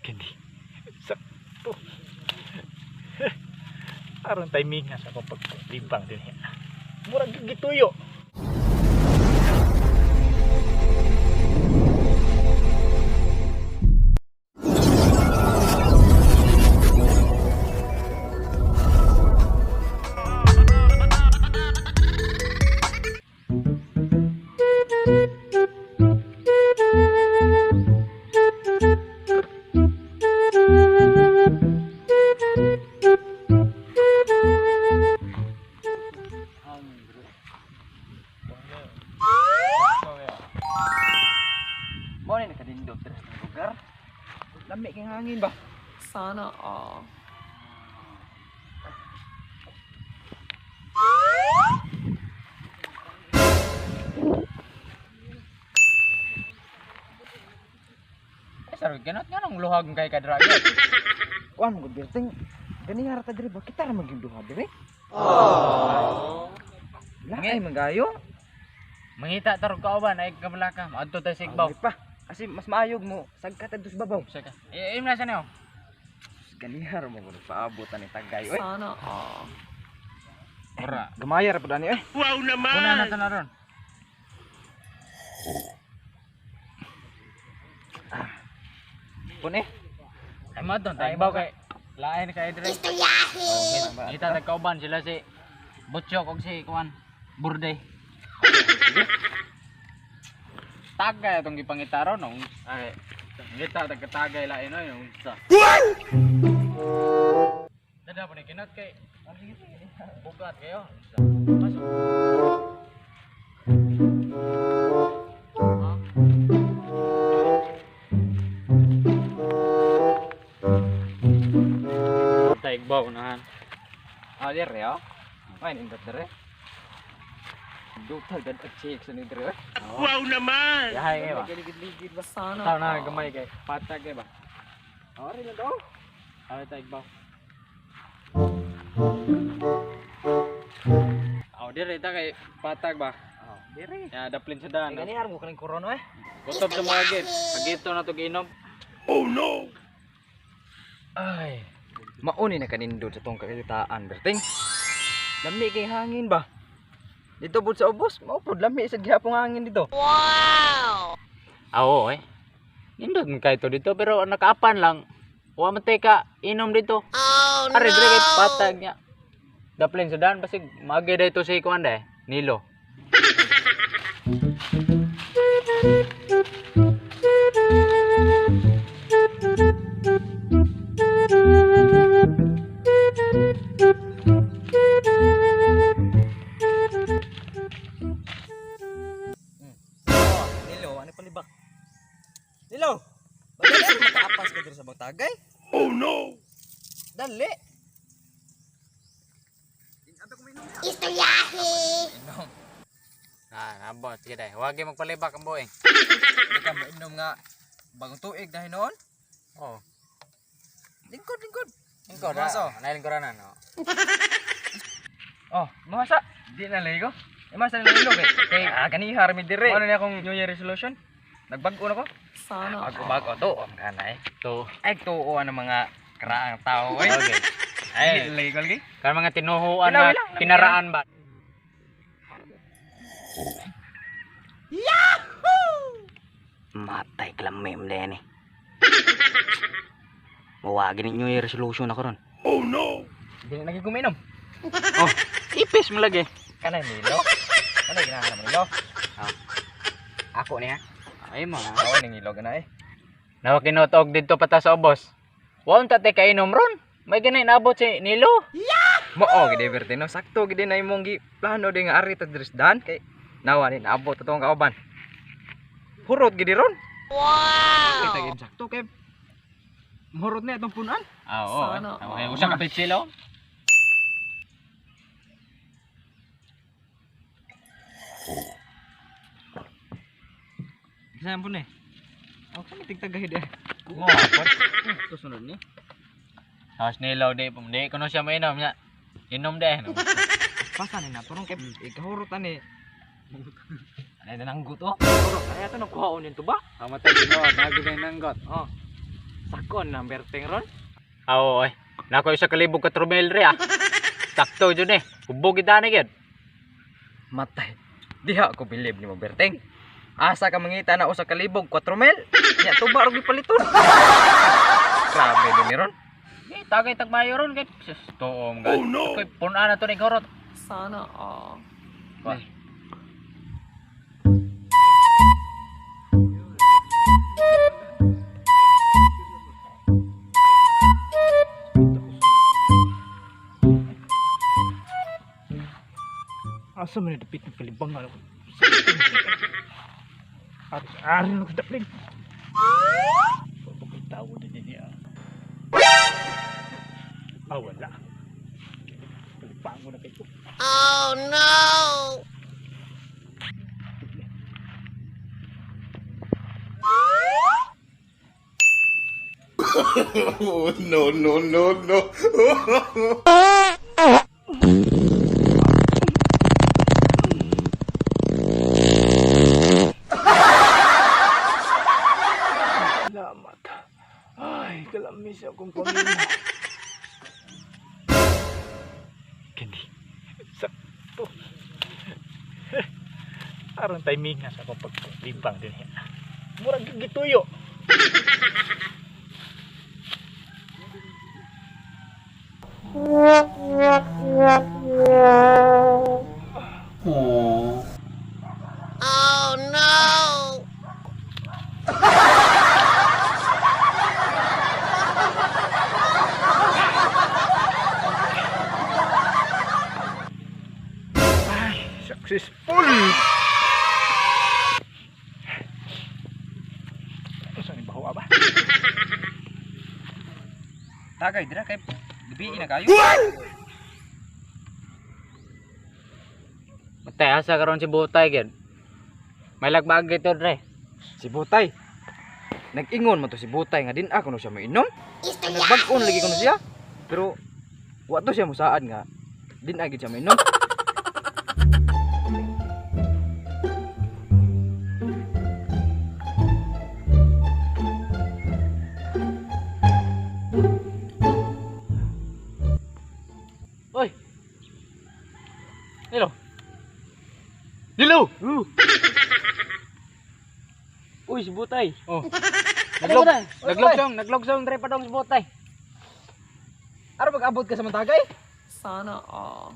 Kani. Sakto. Aron timing nga sa akong pagtimbang din. Murag gituyo. Mo ni nakadindot sa lugar. Lami kang hangin ba? Sana all. Sarod ganot nga nang luhag kay kadraga. Kuan mo birting. Gani harata diri ba kita ra maging duha diri? Oh. Langay magayo. Mangita tarog ka ba na kabalaka. Adto ta sa igbaw. Ay pa. Kasi mas maayog mo sagka ta dus babaw. Saka. Im na sa niyo. Gani har mo gud paabot ani tagay oy. Sana all. Ora. Gamaya ra pud ani oy. Una na to na ron. Pun eh. Ay mo don ta igbaw kay lain kay dire. Kita nagkauban sila si Butchok og si kuan Burday. Tagay atong gipangitaro no. Ay kita nagkatagay lain oy no. Unsa? Dada po ni kinot kay bugat kayo. Pasok. Taigbaw nahan. Ah dire yo. Main indot dire. Dutal gad check sa ni dire. Wow naman. Yahay kay ba? Ligid ba? Sana Taw na all. gamay kay patag kay ba? Ari na daw. Ay taigbaw. Aw dire ta kay patag ba? Oh, dire. Ya daplin sa daan. Gani har mo kaning kurono eh. Kutob sa mga git. Pagito na to giinom. Oh no. Ay, mauni na kanindot sa tong kakitaan, berting. Lami kay hangin ba? Dito bud sa ubos, maupod lami sa gihapong hangin dito. Oo eh. Nindot man kay to dito pero nakaapan lang. Wa man ka inom dito. Oh no. Are dire kay patag niya. Daplin sa daan basig magi dito si kuan dai. Nilo. Nilo, ano palibak? Nilo. Bagay makaapas ka dito sa bagtagay? Oh no. Dali. Nabot sige dai. Huwag gyud magpalibak ang boy. Di ka mainom nga bagong tuig dahil noon. Oh. Lingkod, lingkod. Ingko Maso. da. Nailin ko ra na no. Oh, masa. Di na ligo. Masa na ligo kay kani harmi dire. Ano ni akong New Year resolution? Nagbago na ko. Sana all. Bago to, ang kanay. To. Ay tuo ang mga karaang tao oy. Okay. Ay, Ay, legal gi. kan mga tinuhuan Ilaw, na ilaw, kinaraan ba? Matay klamem din eh. Mawagin ni New Year resolution ako ron. Di na lagi kuminom. Oh, ipis mo lagi. Kanay Milo. Ano ginahanap mo Milo? Ah. Ako niya. Ay mo na. Ako ning ilog na eh. Nawa kinotog dito pata sa ubos. Wa unta te kainom ron. May ganay nabot si Nilo. Mo gid Bertino, sakto gid na imong gi plano di nga ari ta dresdan kay nawa ni naabot atong kauban. Hurot gid ron. Wow. Kita gid sakto kay Mahurot na itong punan. Ah, oo. Sana Okay, all. usa ka pitsilo. Saan po na eh? Ako kami tigtagahid eh. Mo apot. Ito sunod ni. Tapos nilaw di kuno siya mainom niya. Inom de. Pasan na turong kay ikahurutan eh. Ano na nang guto? Hurot kaya ito nakuhaon nito ba? Kamatay dino, nagi na nanggot. Oh. Sakon ng berteng ron. Oo, oy. Nako isa kalibog ka trumel re ah. Sakto jud eh. Hubog kita na gyud. Matay. Diha ko bilib ni mo berteng. Asa ka mangita na usa ka libog 4 mil. Nya tuba og gipaliton. Grabe din ni ron. Eh, tagay tagmayo ron kay sus tuom ga. Oh no. Koy punan na to ni gorot. Sana all. Wah. Asa man dapit ng kalibangan. Ari na kadapling. Pagkitawo din niya. Wala. Kalibango na kayo. Oh no! Salamat. Ay, kalamis akong pamilya. Kani. Sakto. Aron timing nga sa akong pagtimbang din niya. Murag gituyo. Oh no! Ay, successful. Saan ni bahawa ba? Tagay dira kay gabi na kayo. Matay asa karon si Butay gyud. May lagbag ito re. Si Butay. Nag-ingon mo to si Butay nga din ako no siya mainom. Nagbag-on lagi ko no siya. Pero wa to siya musaad nga din agid siya mainom. Oy. Hello. Hello. Uy, si Butay. Oh. Naglogsong dre pa dong si Butay. Ara mag-abot ka sa Mantagay? Sana all.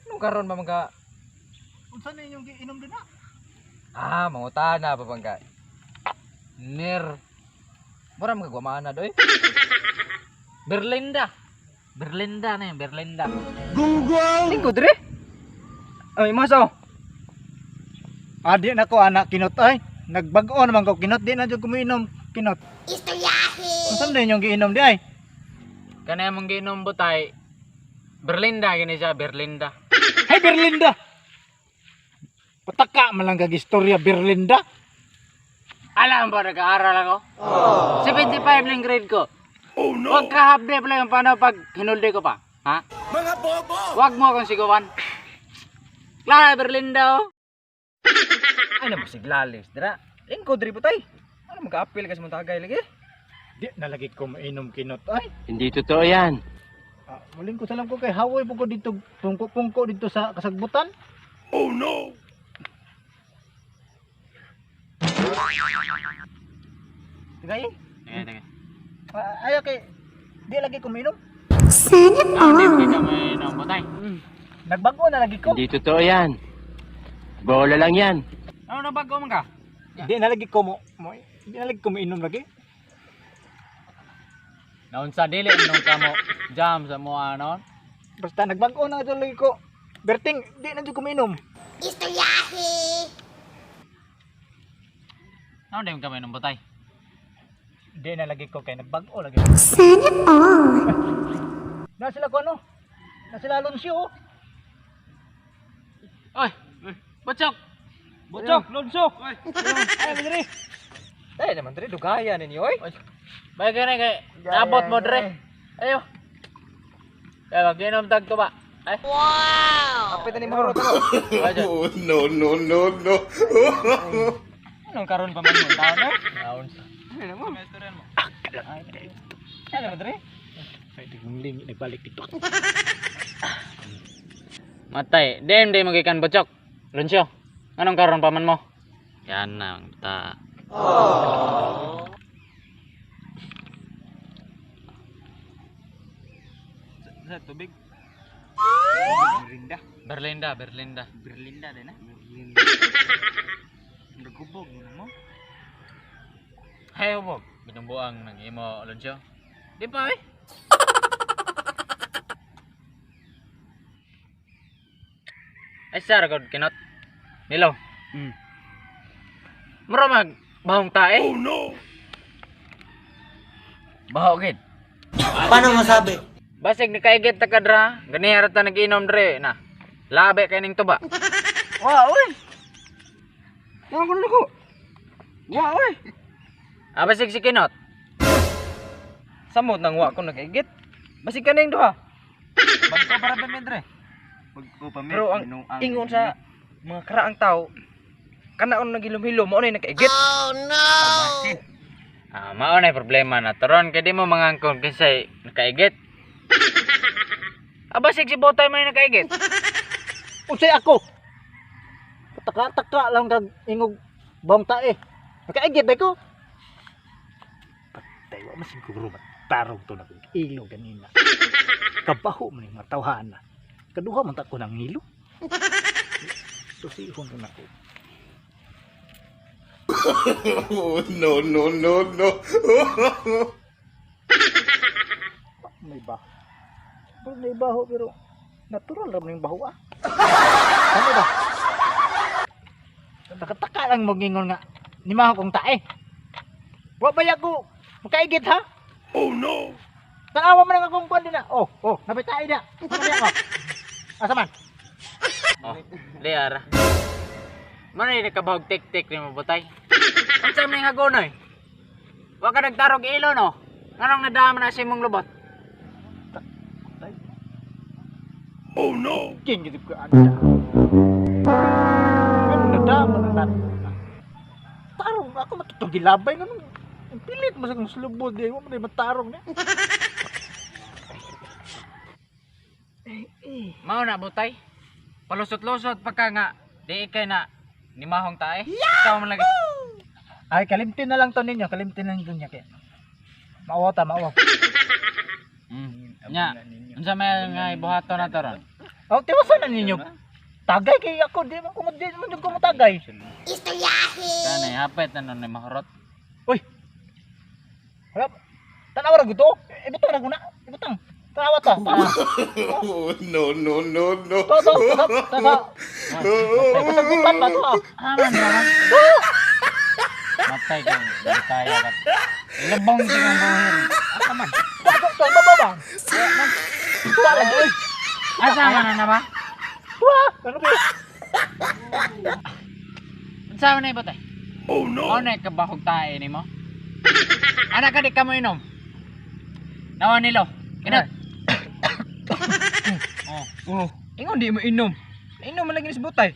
Nung karon ba mga Unsa na inyong giinom din na? mangutana pa bangka. Mura mga guamana doy. Berlinda. Berlinda na yun, Berlinda. Lingkod dire. Ay maso. Adi na ko anak kinot ay. Nagbag-o naman ko kinot di na jud kumiinom kinot. Istoryahe! Unsa na inyong giinom di ay? Kanaya mong ginom Butay. Berlinda gini siya, Berlinda. Hay Berlinda. Pataka man lang kag istorya Berlinda. Alam ba nag-aaral ako? 75 lang grade ko. Oh no. Huwag ka half day pala yung paano pag hinuldi ko pa. Ha? Mga bobo! Huwag mo akong sigawan. Clara Berlinda oh. Ay na siglalis dira. Lingkod diri Butay. Ano mag-apil ka sa Mantagay lagi? Di nalagi ko mainom kinot ay. Hindi totoo yan. Muling ko salam ko kay hawoy po ko dito pungko dito sa kasagbutan. Tigay. Sige. Ayo kay di lagi ko mainom. Hindi mo kami ng Butay. Nagbago na lagi ko. Hindi totoo yan. Bola lang yan. Ano na bago man ka? Di nalagi ko di nalagi ko mainom lagi. Naon sa dili nung kamo jam sa mo anon. Basta nagbago na ito lagi ko. Berting, di na jud ko mainom. Istoryahe! Naon din kami ng Butay. Di na lagi ko kay nagbago lagi. Sana all. Na sila ko ano? Na sila Alonso. Oy, Butchok. Butchok, Lonso. Ay, diri. Tay naman diri dugaya ninyo oy. Bay ka na kay nabot mo dre. Ayo. Kaya mag-inom tag to ba? Ay. Wow! Apit ni mahurot ako. Anong karon pa man mo taon na? Taon sa. Ano mo? Ah, Ano ba dre? Ay, tingling, nagbalik dito. Matay, di magikan bocok. Lunsyo, anong karon paman mo? Yan na, ta. Sa tubig. Berlinda. Berlinda din na. Nagubog mo. Hay hubog, binumbuang nang imo Lunsyo. Di pa eh. Ay sir, god kinot. Milo. Mura mag bahong tae. Oh no. Baho gid. Paano masabi? Basig ni kaigit ta kadra, gani harata nagiinom dre na. Labe kay ning tuba. Wa oy. Yang kuno ko. Wa oy. Basig si kinot. Samot nang wa ko nakaigit. Basig kaning duha. Bangko para pamedre. Pero ang ingon sa mga karaang tao, kana on nagilom-hilom mo na nakaigit. Oh no! Mao na problema na toron kay di mo mangangkon kinsay nakaigit. Basig si botay may nakaigit. Unsay ako? Taka-taka lang kag ingog bawang tae. Nakaigit ba ko? Patay wa masiguro tarong to na ko. Ilo ganina. Kabaho man yung matawhan na. Kaduha man ta ko ng ilo. Susihon ko na ko. No. May baho. May baho pero natural lang yung baho ah. Ano ba? Nakataka lang magingon nga. Nimaho kong tae. Wa ba ko makaigit ha? Oh no. Tanawa man ang akong kuwan din na. Oh, napitay na. Ano ako? Asa man? Liara. Mano ni nakabahog tik-tik ni mabutay. Unsa may hagonoy? Wa ka nagtarog ilo no. Nganong nadama na si mong lubot? Oh no. King gitu ko anda. Ano nadama na natin. Tarong ako matutong gilabay nga nung pilit mo sa kong slubod eh. Huwag mo na matarong niya. Mao na butay. Palusot-lusot pagka nga di ikay na nimahong tae. Ikaw man lagi. Ay, kalimtin na lang to ninyo. Kalimtin na ninyo niya. Maawa. Nya, unsa may nga ibuhato na toron? Oh, tiwasan na ninyo. Tagay kay ako. Di man ko matagay. Istoryahe! Kanay hapit na nun ni mahurot. Uy! Harap! Tanawa ra guto? Ibutang ra guna. Ibutang. Tanawa ta. No. Tasa. Pasagutan ba to? Aman naman. Matay kang dari kaya kat. Ilabong di kang buhir. Asa man? Bababa. Tuwa lagi. Uy! Asa man na ba? Tuwa! Ano ba? Unsa man na ibutay? Oh no. Ano na kabahog tae nimo? Anak ka di ka mo inom. Nawa nilo. Kinat. Ingon di mo inom. Inom man lagi ni butay.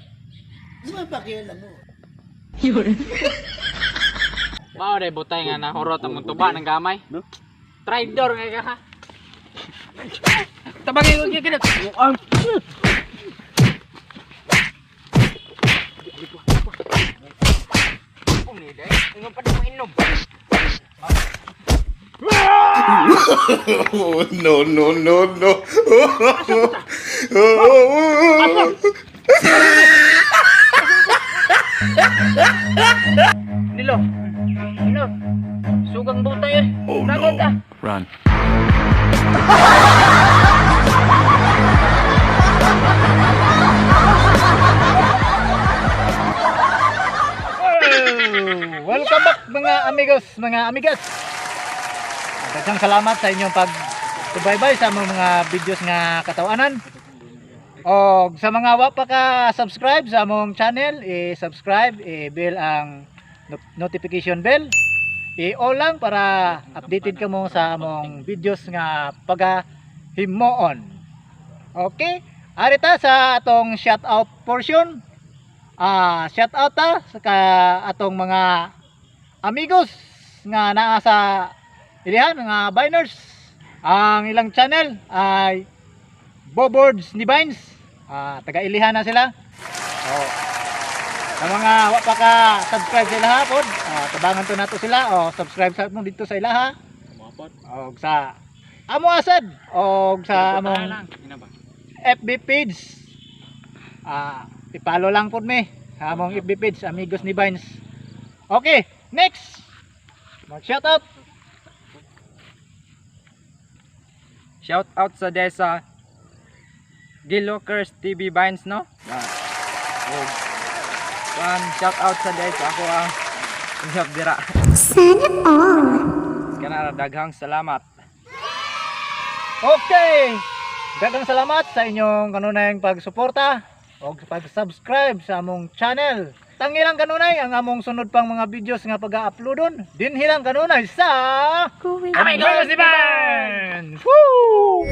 Mao day butay nga nahurot ang tuba ng gamay. Traidor nga ka ha. Tabagay ko kinat. Ingon pa di mo inom. No. Nilo. Sugang butay eh. Dagat ka. Run. Welcome back mga amigos, mga amigas. Daghang salamat sa inyong pag-subaybay sa among mga videos nga katawanan. O sa mga wa pa ka subscribe sa among channel, i-subscribe, i-bell ang notification bell. I-all lang para updated ka mo sa among videos nga pagahimuon. Okay? Arita sa atong shoutout portion. Shoutout ta sa atong mga amigos nga naa sa ilihan mga biners. Ang ilang channel ay Boboards ni Vines. Taga ilihan na sila. So, sa mga wa pa ka subscribe sa ilaha pod, tabangan to nato sila o subscribe sa mo dito sa ilaha. O sa amo asad o sa among FB page. I-follow lang pod me sa among FB page Amigos ni Vines. Okay, next. Mag-shout out. Shout out sa desa Gilokers TV Vines, no? Shout out sa desa ako ang inyong dira. Sana all. Kana daghang salamat. Okay. Daghang salamat sa inyong kanunayang pagsuporta o pag-subscribe sa among channel. Tangilang kanunay ang among sunod pang mga videos nga pag-uploadon. Dinhilang kanunay sa Amigos ni Vines. Woo!